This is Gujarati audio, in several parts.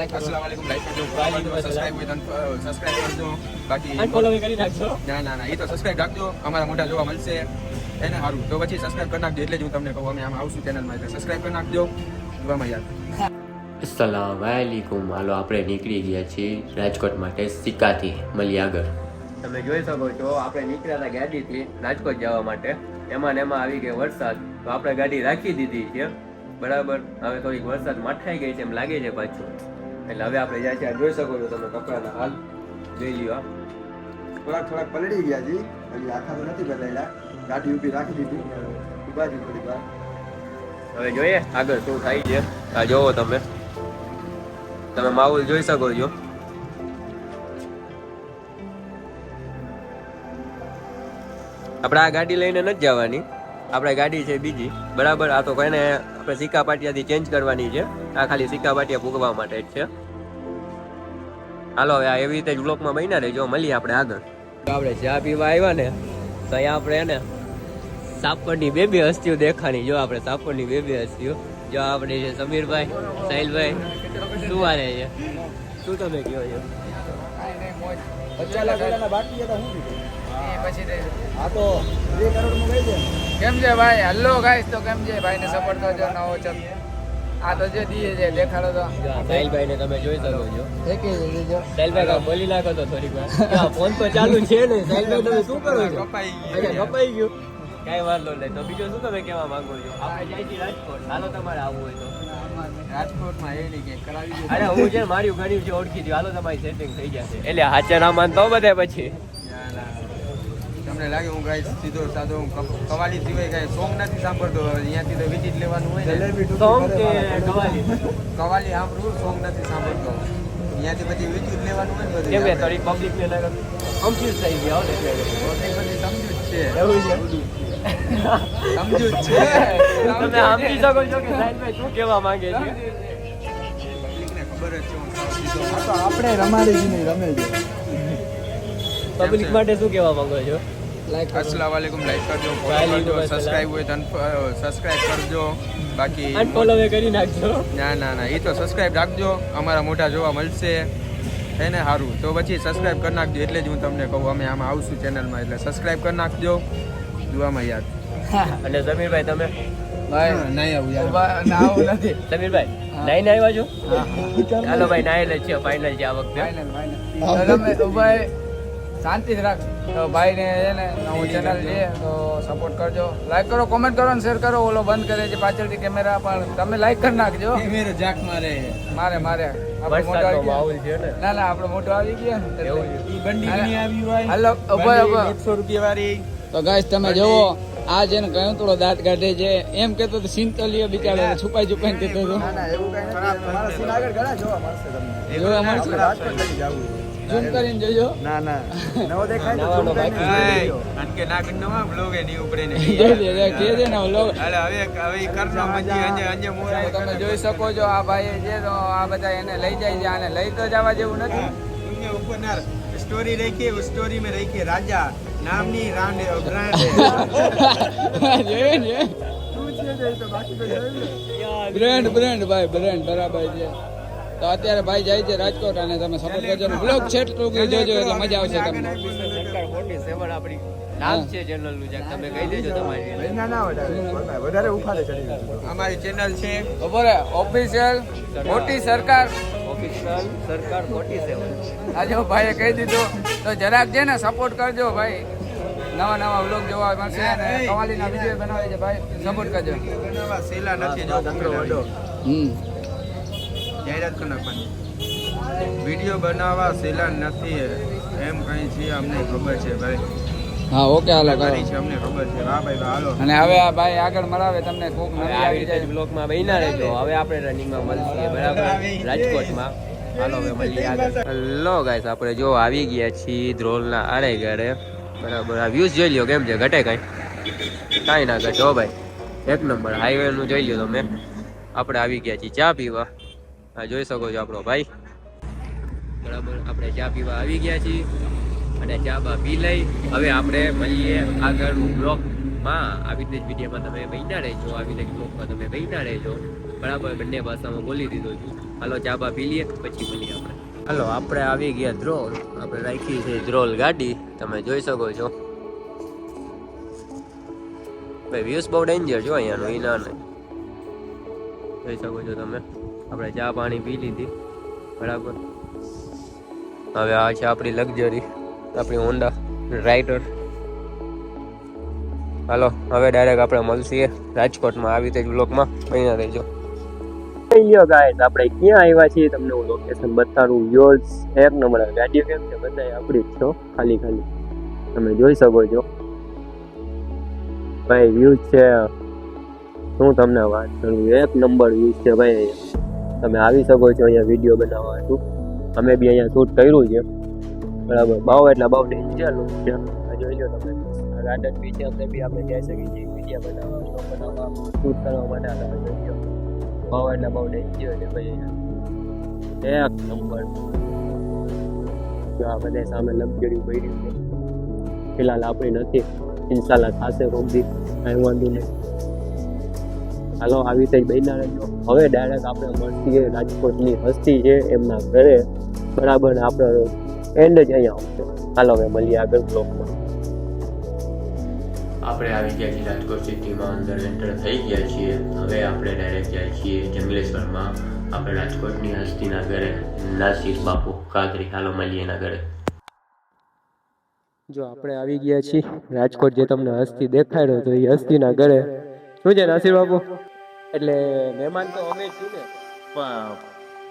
अस्सलाम वालेकुम लाइक करજો સબસ્ક્રાઇબ કરજો બાકી અનફોલો કરી નાખજો. ના એ તો સબસ્ક્રાઇબ રાખજો અમારા મોટા જોવા મળશે એને સારું તો પછી સબસ્ક્રાઇબ કરી નાખજો એટલે જ હું તમને કહું અમે આમ આવશું ચેનલમાં એટલે સબસ્ક્રાઇબ કરી નાખજો જોવામાં યાદ. અસલામ વાલેકુમ. હાલો આપણે નીકળી ગયા છીએ રાજકોટ માટે સિક્કાથી મળીએ આગળ. તમે જોઈ શકો છો આપણે નીકળ્યા હતા ગાડીથી રાજકોટ જવા માટે, એમાં ને એમાં આવી ગયો વરસાદ, તો આપણે ગાડી રાખી દીધી છે બરાબર. હવે થોડીક વરસાદ મઠાઈ ગઈ છે એમ લાગે છે પાછું, એટલે હવે આપણે જાય છે. આ જોઈ શકો છો તમે કપડાના હાલ જોઈ લ્યો. થોડાક પલળી ગયા છે, હજી આખા તો નથી બદલાયેલા. ગાડી ઊભી રાખી દીધી, ઊભા છે થોડી વાર. હવે જોઈએ આગળ શું થાય છે. આ જોવો તમે માહોલ જોઈ શકો છો. આપણે આ ગાડી લઈને નથી જવાની, આપણે ગાડી છે બીજી બરાબર. આ તો કોઈને આપણે સિક્કા પાટિયાથી ચેન્જ કરવાની છે, આ ખાલી સિક્કા પાટિયા ભૂગવા માટે જ છે. હાલો હવે આ એવી રીતે જ બ્લોકમાં બન્યા રહેજો, મળીએ આપણે આગળ. આપણે ચા પીવા આવ્યા ને તો અહીંયા આપણે એને સાપડની બે હસ્તીઓ દેખાણી. જો આપણે સાપડની બે હસ્તીઓ જો આપણે છે સમીરભાઈ, સાહિલભાઈ, શું વારે છે, શું તમે કહો છો? કેમ છે ભાઈ? હલ્લો ગાઈસ, તો કેમ છે ભાઈ ને સપોર્ટ કરજો. નવો ચક આ તો જે દીએ છે દેખાડો તો. સાહિલભાઈ ને તમે જોઈ શકો છો. સાહિલભાઈ કાંઈ બોલી નાખો તો થોડીક વાર. ફોન તો ચાલુ છે ને સાહિલભાઈ, તમે શું કરો છો? કપાઈ ગયું. કાંઈ વાંધો નહીં. તો બીજું શું તમે કહેવા માંગો છો? આપણે જાય છીએ રાજકોટ, હાલો તમારે આવવું હોય તો. રાજકોટમાં એ નહીં કે કરાવી દે. અરે હું છે મારી ઘણી છે ઓળખી દઉં, હાલો તમારી સેટિંગ થઈ જશે. એટલે હાચે ના માનતો બધે પછી તમને લાગે હું ગાઈસ સીધો સાદો કવાલી સિવાય કાંઈ સોંગ નથી સાંભળતો. અહીંયાથી તો વિઝિટ લેવાનું હોય ને. સોંગ કે કવાલી? કવાલી સાંભળવું, સોંગ નથી સાંભળતો. અહીંયાથી પછી વિઝિટ લેવાનું હોય ને બધું. કેમ કે થોડી પબ્લિક ને કન્ફ્યુઝ થઈ ગયા હો એટલે બધી સમજુ જ છે, એવું છે. સમજુ જ છે. તમે સમજી શકો છો કે સાહિલભાઈ શું કહેવા માંગે છે. પબ્લિકને ખબર જ છે હું સાવ સીધો આ તો આપણે રમાડી જ નહીં, રમે છે. પબ્લિક માટે શું કહેવા માંગો છો? अस्सलाम वालेकुम लाइक करજો, ફોલો કરજો, સબસ્ક્રાઇબ હોય તો સબસ્ક્રાઇબ કરજો બાકી અનફોલો કરી નાખજો. ના એ તો સબસ્ક્રાઇબ રાખજો અમારા મોટા જોવા મળશે એને સારું તો પછી સબસ્ક્રાઇબ કરી નાખજો એટલે જ હું તમને કહું અમે આમાં આવશું ચેનલમાં એટલે સબસ્ક્રાઇબ કરી નાખજો જોવામાં યાદ. અને સમીરભાઈ તમે ભાઈ નહીં આવું યાર ના આવું નથી. સમીરભાઈ નાઈને આવ્યા છો? ચાલો ભાઈ નાયેલ જ છે, ફાઇનલ છે આ વખતે. ફાઇનલ ભાઈ શાંતિ રાખ. તો ભાઈ ને છે ને નવું ચેનલ છે તો સપોર્ટ કરજો, લાઈક કરો, કોમેન્ટ કરો ને શેર કરો. ઓલો બંધ કરે છે પાછળથી કેમેરા, પણ તમે લાઈક કરી નાખજો. કેમેરો જાક મારે મારે આપણે મોટો વરસાદનો આવી માહોલ છે ને. ગયા. ના આપણે મોટો આવી ગયા ને એવું છે. ઈ બંડી ની આવી હોય હલો ઉભા 150 રૂપિયા વાળી. તો ગાઈસ તમે જોવો આ જેને કયો થોડો દાંત કાઢે છે એમ કેતો તો સિંતલિયો બિચારો છુપાઈ કેતો હતો. ના ના એવું કઈ નથી. મારા સીન આગળ ઘણા જોવા મળશે તમને. જોવા મળશે? આપણે રાજકોટ લઈ જવું છે. ઝૂમ કરીને જોજો. ના નવો દેખાય તો નવાનો zoom કરીને બાકી. જોઈ હાય લેજો. કારણ કે નાક નવા બ્લોગ એ ની ઉપરે ને જોજે કે છે ને ઓલો હાલે હવે ઈ કરનો મજી અંજે મોરા તમે જોઈ શકો છો આ ભાઈ છે તો આ બધા એને લઈ જાય છે. આને લઈ તો જવા જેવું નથી. दुनिया ऊपर ना स्टोरी रखी है, उस स्टोरी में रखी राजा नामनी ब्रांड જોયું ને બ્રેન્ડ ભાઈ બ્રેન્ડ બરાબર છે. તો અત્યારે ભાઈ જાય છે રાજકોટ અને તમે સપોર્ટ કરજો. બ્લોગ છે ટૂંકી જોજો એટલે મજા આવશે તમને. સરકાર 47 આપણી નામ છે ચેનલ નું, જ્યાં તમે કહી દેજો તમારી. ના વધારે ઉફાળે ચડી ગયું. हमारी चैनल से બરોબર ઓફિશિયલ મોટી સરકાર ઓફિશિયલ સરકાર 47. આજે ભાઈએ કહી દીધું તો જરાક છે ને સપોર્ટ કરજો ભાઈ. નવા વ્લોગ જોવા મળશે અને કવાલીના વિડીયો બનાવે છે ભાઈ, સપોર્ટ કરજો. બનાવવા સેલા નથી જો પકડો વડો જાહેરાત કર નાખવાની. વિડીયો બનાવવા સેલા નથી એમ કઈ છે અમને ખબર છે ભાઈ. હા ઓકે હાલો કરો. કરી છે અમને ખબર છે. હા ભાઈ હાલો. અને હવે આ ભાઈ આગળ મળાવે તમને કોક નવી આવી આવી રીતે જાય. બ્લોગમાં બન્યા રહેજો. હવે આપણે રનિંગમાં મળીએ બરાબર રાજકોટમાં. હાલો હવે મળીએ આગળ. હેલો ગાઈસ, આપણે જો આવી ગયા છીએ ધ્રોલના આડે ગાડે બરાબર. આ વ્યૂઝ જોઈ લ્યો કેમ છે, ઘટે કાંઈ ના ઘટે હો ભાઈ, એક નંબર. હાઈવે નું જોઈ લ્યો તમે. આપણે આવી ગયા છીએ ચા પીવા. આ જોઈ શકો છો આપણો ભાઈ બરાબર. આપણે ચા પીવા આવી ગયા છીએ અને ચા બા પી લઈ. હવે આપણે મળીએ આગળ બ્લોગમાં. આવી રીતે જ વિડીયોમાં તમે બન્યા રહેજો, આવી રીતે બ્લોગમાં તમે બન્યા રહેજો બરાબર. બંને ભાષામાં બોલી દીધો છું. હાલો ચા બા પી લઈએ પછી મળીએ આપણે. હાલો આપણે આવી ગયા ધ્રોલ. આપણે રાખી છે ધ્રોલ ગાડી, તમે જોઈ શકો છો ભાઈ. વ્યૂઝ બહુ ડેન્જર જો અહીંયાનું, ઈ ના નહીં જોઈ શકો છો તમે. આપણે ચા પાણી પી લીધી બરાબર. હવે આ છે આપણી લક્ઝરી, આપણી હોન્ડા રાઇડર. હાલો હવે ડાયરેક્ટ આપણે મળીએ રાજકોટમાં. આવી રીતે જ બ્લોકમાં બન્યા રહેજો. લ્યો ગાઈસ, આપણે ક્યાં આવ્યા છીએ તમને હું લોકેશન બતાડું. વ્યુઝ એક નંબર. ગાડીઓ કેમ છે બધા આપણી જ છો, ખાલી ખાલી તમે જોઈ શકો છો ભાઈ. વ્યૂઝ છે શું તમને વાત કરું, એક નંબર વ્યૂઝ છે ભાઈ. તમે આવી શકો છો અહીંયા વિડીયો બનાવવા હતું. અમે બી અહીંયા શૂટ કર્યું છે બરાબર. બહુ એટલે બહુ ડેન્જર લુક છે. જોઈ લો તમે. આ ગાર્ડન બી છે, અમે બી આપણે જઈ શકીએ છીએ વિડીયો બનાવવા, શો બનાવવા, શૂટ કરવા માટે. આ તમે જોઈ લો બહુ એટલે બહુ ડેન્જર છે ભાઈ અહીંયા એક નંબર. જો આ બધા સામે લક્ઝરી પડી છે. ફિલહાલ આપણી નથી, ઇન્શાલ્લાહ થશે રોબી, કાંઈ વાંધો નહીં. હાલો આવી રીતે જ બન્યા રહેજો. હવે ડાયરેક્ટ આપણે મળીએ રાજકોટની હસ્તી છે એમના ઘરે બરાબર. આપણે એન્ડ જ અહીંયા આવશે. હાલો હવે મળીએ આગળ બ્લોકમાં. આપણે આવી ગયા છીએ રાજકોટ સિટીમાં, અંદર એન્ટર થઈ ગયા છીએ. હવે આપણે ડાયરેક્ટ જાય છીએ જંગલેશ્વરમાં, આપણે રાજકોટની હસ્તીના ઘરે, નાસિર બાપુ કાદરી. હાલો મળીએ એના ઘરે. જો આપણે આવી ગયા છીએ રાજકોટ, જે તમને હસ્તી દેખાડ્યો તો એ હસ્તીના ઘરે. શું છે નાસિર બાપુ? એટલે મહેમાન તો અમે છું ને.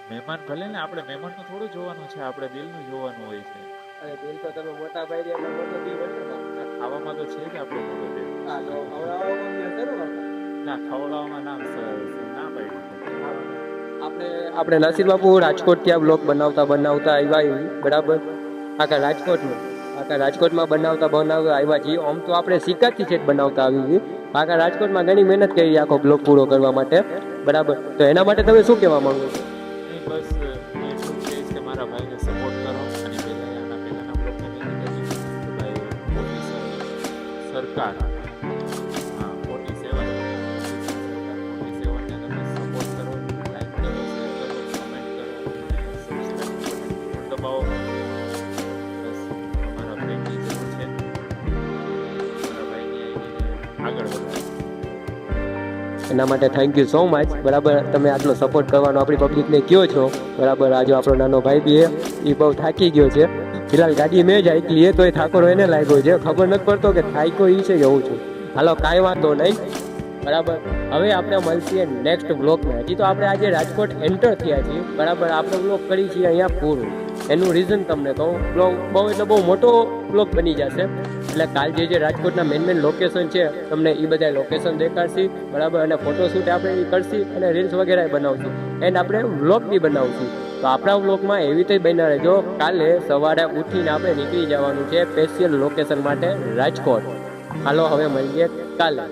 મહેમાન ભલે ને, આપણે મહેમાનનું થોડું જોવાનું છે, આપણે દિલનું જોવાનું હોય છે. અરે દિલ તો તમે મોટા ભાઈ રહ્યા એટલે મોટો દિલ હશે ને. ખાવામાં તો છે જ આપણે મોટો દિલ. હા તો ખવડાવવામાં બી હશે ને બાપા? ના, ખવડાવવામાં ના પાડી. આપણે નાસિર બાપુ રાજકોટ ત્યાં બ્લોગ બનાવતા આવ્યા બરાબર. આખા રાજકોટમાં બનાવતા આવ્યા છીએ. આમ તો આપણે સિક્કાથી છે બનાવતા આવી છીએ. આખા રાજકોટમાં ઘણી મહેનત કરી આખો બ્લોગ પૂરો કરવા માટે બરાબર. તો એના માટે તમે શું કહેવા માંગો છો? બસ એટલું જ કહીશ કે મારા ભાઈને સપોર્ટ કરો. અને પહેલાના બ્લોગને મેં કીધું ભાઈ સરકાર 47 ને તમે સપોર્ટ કરો, લાઈક કરો, શેર કરો, કમેન્ટ કરો, સબસ્ક્રાઈબ દબાવો. બસ અમારા પ્રેમની જરૂર છે. મારા ભાઈને આગળ વધારે. એના માટે થેન્ક યુ સો મચ બરાબર. તમે આટલો સપોર્ટ કરવાનો આપણી પબ્લિકને કહો છો બરાબર. આજે આપણો નાનો ભાઈ બી એ બહુ થાકી ગયો છે. ફિલહાલ ગાડી મેં જ હાંકી લે તોય થાકોરો એને લાગ્યો છે. ખબર નથી પડતો કે થાક્યો એ છે કે હું છું. હાલો કાંઈ વાંધો નહીં બરાબર. હવે આપણે મળીએ નેક્સ્ટ બ્લોગમાં. હજી તો આપણે આજે રાજકોટ એન્ટર થયા છીએ બરાબર. આપણે બ્લોગ કરી છીએ અહીંયા પૂરું. એનું રીઝન તમને કહું, બ્લોગ બહુ મોટો બ્લોગ બની જશે. એટલે કાલ જે રાજકોટના મેન લોકેશન છે તમને એ બધા લોકેશન દેખાડશી બરાબર. અને ફોટોશૂટ આપણે એ કરશી અને રીલ્સ વગેરે બનાવશું. એન્ડ આપણે વ્લોગ બી બનાવશું. તો આપણા વ્લોગમાં એવી રીતે બન્યા રહેજો. કાલે સવારે ઉઠીને આપણે નીકળી જવાનું છે સ્પેશિયલ લોકેશન માટે રાજકોટ. હાલો હવે મળીએ કાલે.